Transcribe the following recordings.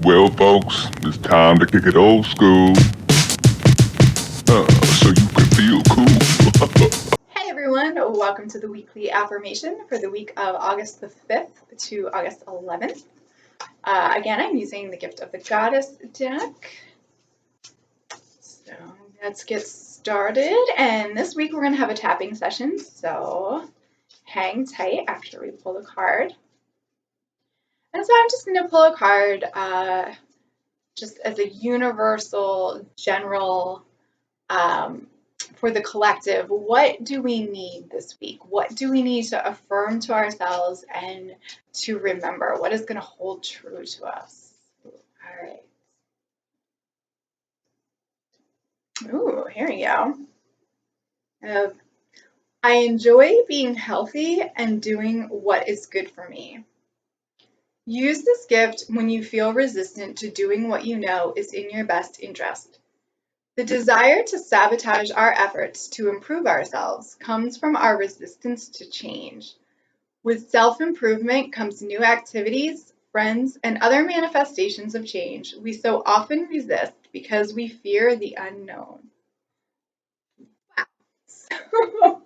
Well, folks, it's time to kick it old school, so you can feel cool. Hey everyone, welcome to the weekly affirmation for the week of August the 5th to August 11th. Again, I'm using the Gift of the Goddess deck. So let's get started. And this week we're going to have a tapping session, so hang tight after we pull the card. And so I'm just going to pull a card just as a universal, general for the collective. What do we need this week? What do we need to affirm to ourselves and to remember? What is going to hold true to us? All right. Ooh, here we go. I enjoy being healthy and doing what is good for me. Use this gift when you feel resistant to doing what you know is in your best interest. The desire to sabotage our efforts to improve ourselves comes from our resistance to change. With self-improvement comes new activities, friends, and other manifestations of change we so often resist because we fear the unknown. Wow. So,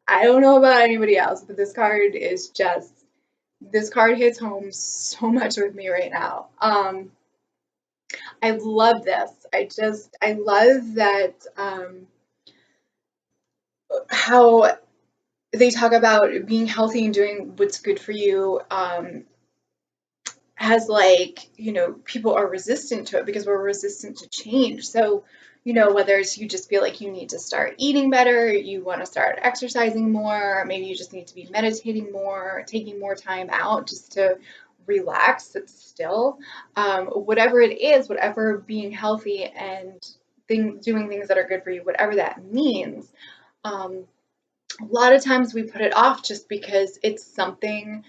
I don't know about anybody else, but this card hits home so much with me right now. I love this. I love that how they talk about being healthy and doing what's good for you. Has people are resistant to it because we're resistant to change. So, whether it's you just feel like you need to start eating better, you want to start exercising more, maybe you just need to be meditating more, taking more time out just to relax, sit still, whatever it is, whatever being healthy and doing things that are good for you, whatever that means. A lot of times we put it off just because it's something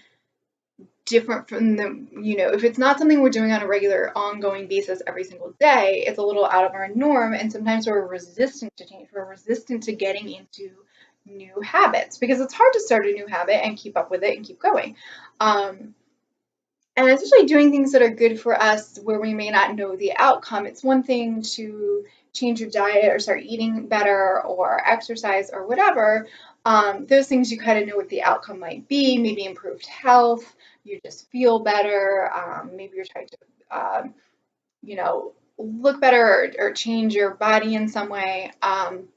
different from if it's not something we're doing on a regular ongoing basis every single day, it's a little out of our norm, and sometimes we're resistant to change, we're resistant to getting into new habits because it's hard to start a new habit and keep up with it and keep going. And especially doing things that are good for us where we may not know the outcome. It's one thing to change your diet or start eating better or exercise or whatever. Those things you kind of know what the outcome might be, maybe improved health, you just feel better, maybe you're trying to, look better or change your body in some way. Some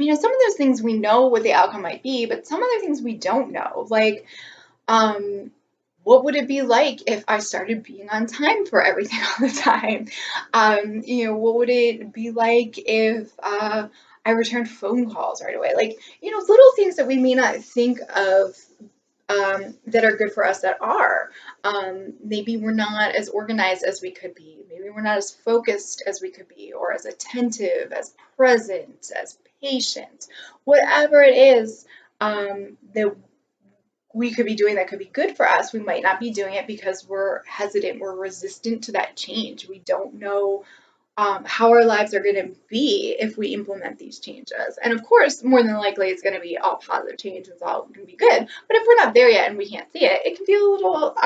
of those things we know what the outcome might be, but some other things we don't know. Like, what would it be like if I started being on time for everything all the time? What would it be like if I returned phone calls right away? Like, little things that we may not think of that are good for us that are. Maybe we're not as organized as we could be. Maybe we're not as focused as we could be, or as attentive, as present, as patient. Whatever it is that we could be doing that could be good for us, we might not be doing it because we're hesitant, we're resistant to that change. We don't know how our lives are going to be if we implement these changes. And of course, more than likely, it's going to be all positive change. It's all going to be good. But if we're not there yet and we can't see it, it can feel a little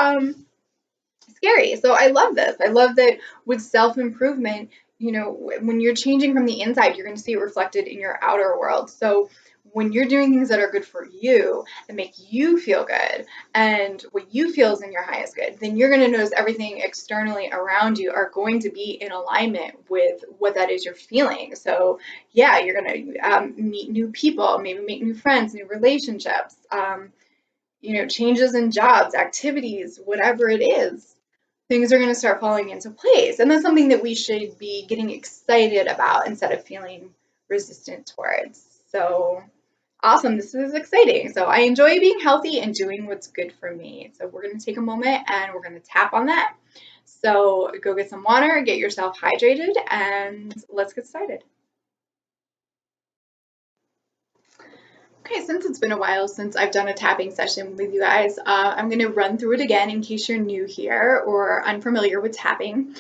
scary. So I love this. I love that with self-improvement, when you're changing from the inside, you're going to see it reflected in your outer world. So when you're doing things that are good for you and make you feel good and what you feel is in your highest good, then you're going to notice everything externally around you are going to be in alignment with what that is you're feeling. So yeah, you're going to meet new people, maybe make new friends, new relationships, changes in jobs, activities, whatever it is, things are going to start falling into place. And that's something that we should be getting excited about instead of feeling resistant towards. So awesome. This is exciting. So I enjoy being healthy and doing what's good for me. So we're going to take a moment and we're going to tap on that. So go get some water, get yourself hydrated, and let's get started. Okay, since it's been a while since I've done a tapping session with you guys, I'm going to run through it again in case you're new here or unfamiliar with tapping.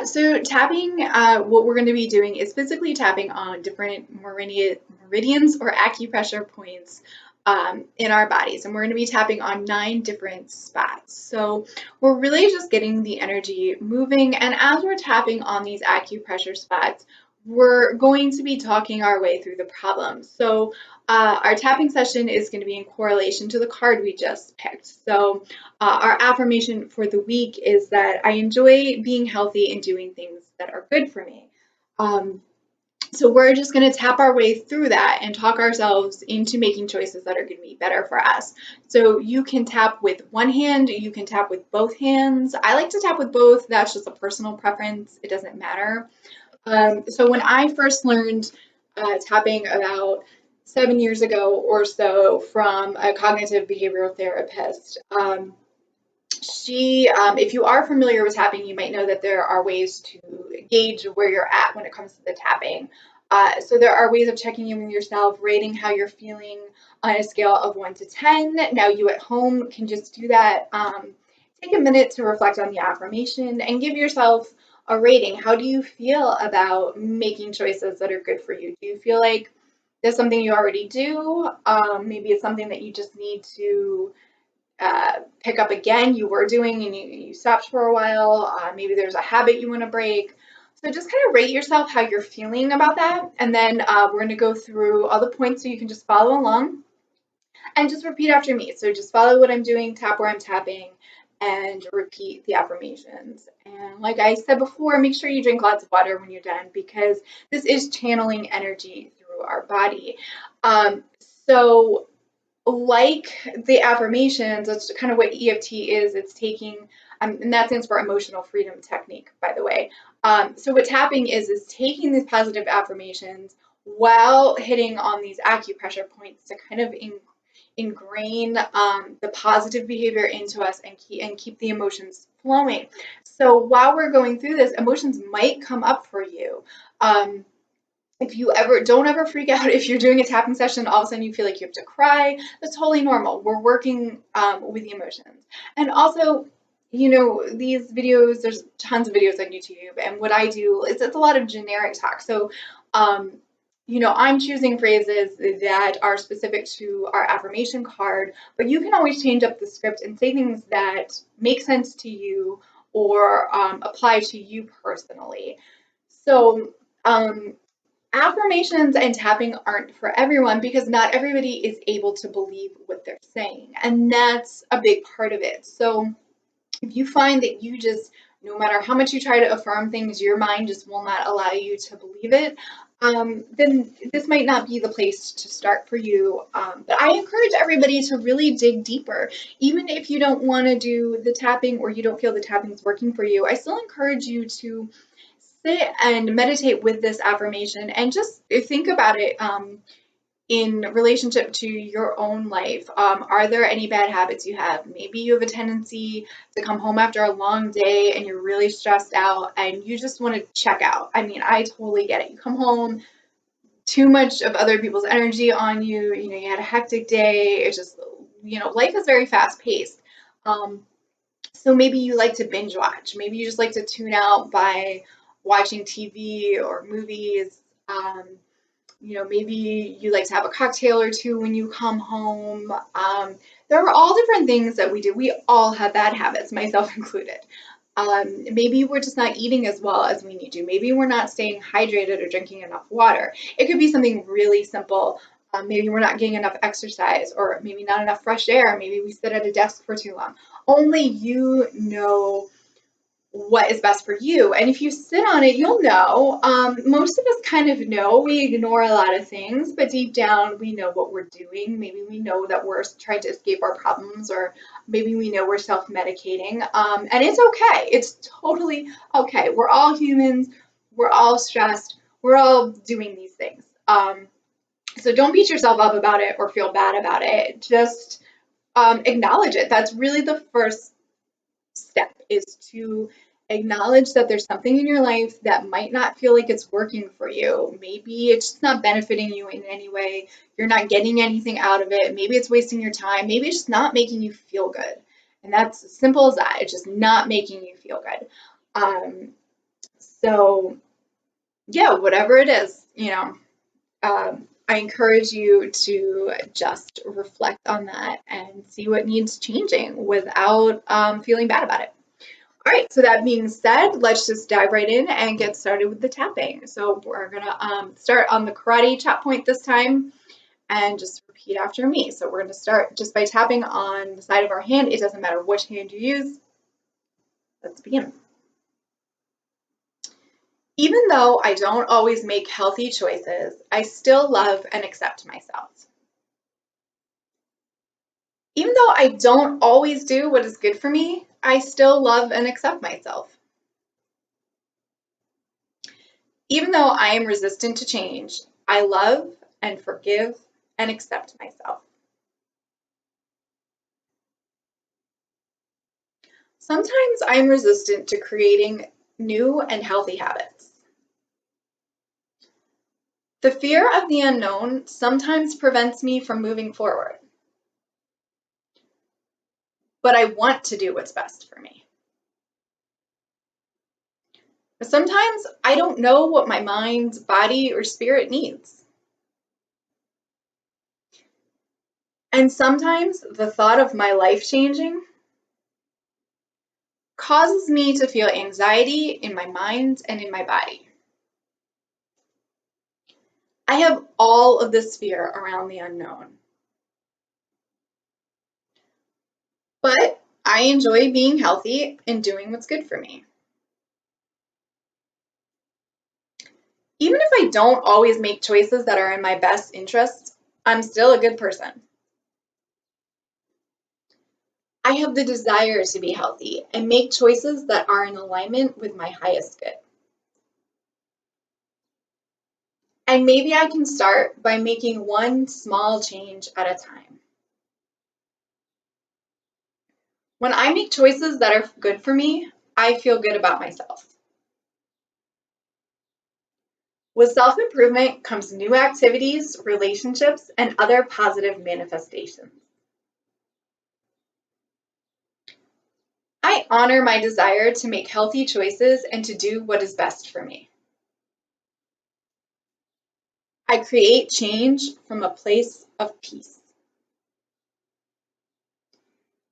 So tapping, what we're going to be doing is physically tapping on different meridians or acupressure points in our bodies, and we're going to be tapping on 9 different spots. So we're really just getting the energy moving, and as we're tapping on these acupressure spots, we're going to be talking our way through the problem. So our tapping session is going to be in correlation to the card we just picked. So our affirmation for the week is that I enjoy being healthy and doing things that are good for me. So we're just going to tap our way through that and talk ourselves into making choices that are going to be better for us. So you can tap with one hand, you can tap with both hands. I like to tap with both. That's just a personal preference. It doesn't matter. So when I first learned tapping about 7 years ago or so from a cognitive behavioral therapist, if you are familiar with tapping, you might know that there are ways to gauge where you're at when it comes to the tapping. So there are ways of checking in with yourself, rating how you're feeling on a scale of 1 to 10. Now you at home can just do that. Take a minute to reflect on the affirmation and give yourself a rating. How do you feel about making choices that are good for you? Do you feel like there's something you already do? Maybe it's something that you just need to pick up again, you were doing and you stopped for a while. Maybe there's a habit you want to break. So just kind of rate yourself how you're feeling about that. And then we're going to go through all the points so you can just follow along and just repeat after me. So just follow what I'm doing, tap where I'm tapping, and repeat the affirmations. And like I said before, make sure you drink lots of water when you're done because this is channeling energy through our body. So like the affirmations, that's kind of what EFT is. It's taking, and that stands for emotional freedom technique, by the way. So what tapping is taking these positive affirmations while hitting on these acupressure points to kind of ingrain the positive behavior into us and keep the emotions flowing. So while we're going through this, emotions might come up for you. If you ever don't ever freak out if you're doing a tapping session, all of a sudden you feel like you have to cry. That's totally normal. We're working with the emotions. And also, these videos, there's tons of videos on YouTube. And what I do is it's a lot of generic talk. So, I'm choosing phrases that are specific to our affirmation card, but you can always change up the script and say things that make sense to you or apply to you personally. So, affirmations and tapping aren't for everyone because not everybody is able to believe what they're saying. And that's a big part of it. So if you find that you just, no matter how much you try to affirm things, your mind just will not allow you to believe it, then this might not be the place to start for you. But I encourage everybody to really dig deeper. Even if you don't want to do the tapping or you don't feel the tapping is working for you, I still encourage you to sit and meditate with this affirmation and just think about it in relationship to your own life. Are there any bad habits you have? Maybe you have a tendency to come home after a long day and you're really stressed out and you just want to check out. I mean, I totally get it. You come home, too much of other people's energy on you, you had a hectic day. It's just, life is very fast paced. So maybe you like to binge watch. Maybe you just like to tune out by watching TV or movies. Maybe you like to have a cocktail or two when you come home. There are all different things that we do. We all have bad habits, myself included. Maybe we're just not eating as well as we need to. Maybe we're not staying hydrated or drinking enough water. It could be something really simple. Maybe we're not getting enough exercise or maybe not enough fresh air. Maybe we sit at a desk for too long. Only you know what is best for you. And if you sit on it, you'll know. Most of us kind of know. We ignore a lot of things, but deep down, we know what we're doing. Maybe we know that we're trying to escape our problems, or maybe we know we're self-medicating. And it's okay. It's totally okay. We're all humans. We're all stressed. We're all doing these things. So don't beat yourself up about it or feel bad about it. Just acknowledge it. That's really the first step, is to acknowledge that there's something in your life that might not feel like it's working for you. Maybe it's just not benefiting you in any way. You're not getting anything out of it. Maybe it's wasting your time. Maybe it's just not making you feel good. And that's as simple as that. It's just not making you feel good. So yeah, whatever it is, I encourage you to just reflect on that and see what needs changing without feeling bad about it. All right, so that being said, let's just dive right in and get started with the tapping. So we're gonna start on the karate chop point this time and just repeat after me. So we're gonna start just by tapping on the side of our hand. It doesn't matter which hand you use. Let's begin. Even though I don't always make healthy choices, I still love and accept myself. Even though I don't always do what is good for me, I still love and accept myself. Even though I am resistant to change, I love and forgive and accept myself. Sometimes I'm resistant to creating new and healthy habits. The fear of the unknown sometimes prevents me from moving forward, but I want to do what's best for me. But sometimes I don't know what my mind, body, or spirit needs. And sometimes the thought of my life changing causes me to feel anxiety in my mind and in my body. I have all of this fear around the unknown. But I enjoy being healthy and doing what's good for me. Even if I don't always make choices that are in my best interest, I'm still a good person. I have the desire to be healthy and make choices that are in alignment with my highest good. And maybe I can start by making one small change at a time. When I make choices that are good for me, I feel good about myself. With self-improvement comes new activities, relationships, and other positive manifestations. I honor my desire to make healthy choices and to do what is best for me. I create change from a place of peace.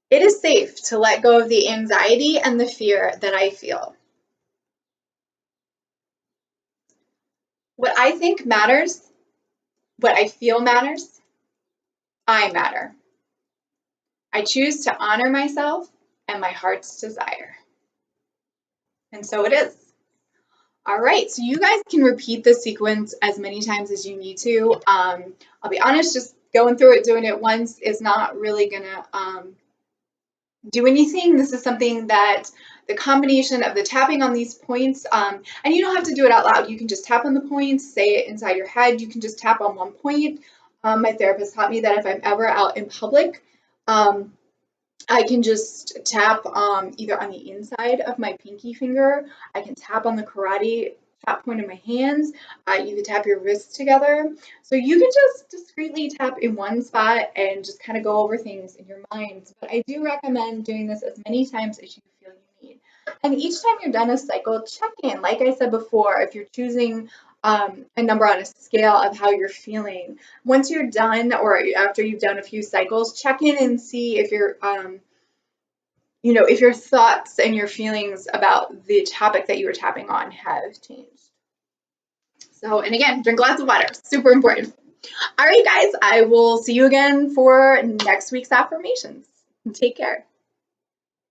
It is safe to let go of the anxiety and the fear that I feel. What I think matters, what I feel matters, I matter. I choose to honor myself and my heart's desire. And so it is. All right, so you guys can repeat this sequence as many times as you need to. I'll be honest, just going through it, doing it once is not really gonna do anything. This is something that the combination of the tapping on these points, and you don't have to do it out loud. You can just tap on the points, say it inside your head. You can just tap on one point. My therapist taught me that if I'm ever out in public, I can just tap either on the inside of my pinky finger. I can tap on the karate tap point of my hands. You can tap your wrists together. So you can just discreetly tap in one spot and just kind of go over things in your mind. But I do recommend doing this as many times as you feel you need. And each time you're done a cycle, check in. Like I said before, if you're choosing a number on a scale of how you're feeling. Once you're done, or after you've done a few cycles, check in and see if you're, if your thoughts and your feelings about the topic that you were tapping on have changed. So, and again, drink lots of water, super important. All right, guys, I will see you again for next week's affirmations. Take care.